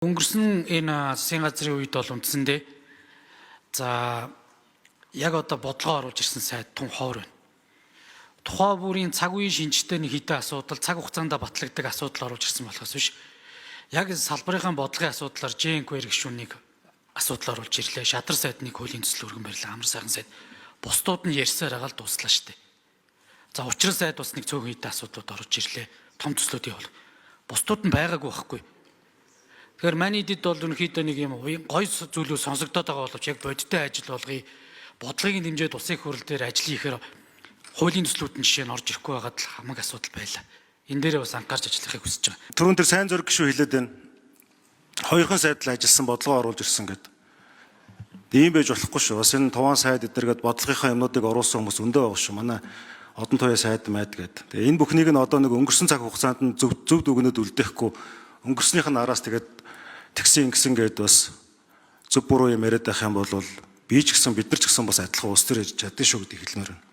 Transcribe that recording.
Өнгөрсөн энэ засгийн газрын үед бол үндсэндээ за яг одоо бодлого оруулж ирсэн сайд тун ховор байна. Тухайн бүрийн цаг үеийн шинжтэй нэг хэдэн асуудал цаг хугацаанд батлагддаг асуудал оруулж ирсэн болохоос биш. Яг салбарынхаа бодлогын асуудлаар ЖНК гишүүнийг асуудал оруулж ирлээ. Шадар сайдныг хуулийн төсөл өргөн барьлаа. Амар сайхан сайд. Бусдууд нь ярьсаар агаал дуслаа штэ. За учрал сайд бас нэг цөөхөн хэдэн асуудлууд оруулж ирлээ. Том төслүүдийн бол. Бусдууд нь байгаагүй байхгүй. Тэгэхээр маний дэд бол ерөнхийдөө нэг юм гой зүйлүүд сонсогдоод байгаа боловч яг бодиттой ажил болгоё. Бодлогын хэмжээд улсын хурал дээр ажил хийхээр хуулийн төслүүд нь жишээ нь орж ирэхгүй байгаад л хамаг асуудал байлаа. Энэ дээрээ бас анхаарч ажиллахыг хүсэж байгаа. Түрүүн дээр сайн зураг гişүү хэлээд байна. Хоёрхан сайдл ажилласан бодлого оруулж ирсэн гэдэг. Ийм байж болохгүй шүү. Бас энэ туван сайд эдэргээд бодлогынхаа юмнуудыг оруулсан хүмүүс өндөө байгаа шүү. Манай одон туяа сайд майд гэдэг. Тэгээ энэ бүхнийг нь одоо нэг өнгөрсөн цаг хугацаанд нь зөв дүгнэд үлдээхгүй өнгөрснийх нь араас тэгээд тэгсэн ингэсэн гэдээ бас зөв буруу юм яриад байх юм бол би ч гэсэн бид нар ч гэсэн бас адилхан уус төр яж чадсан шүү гэдгийг хэлмээр байна.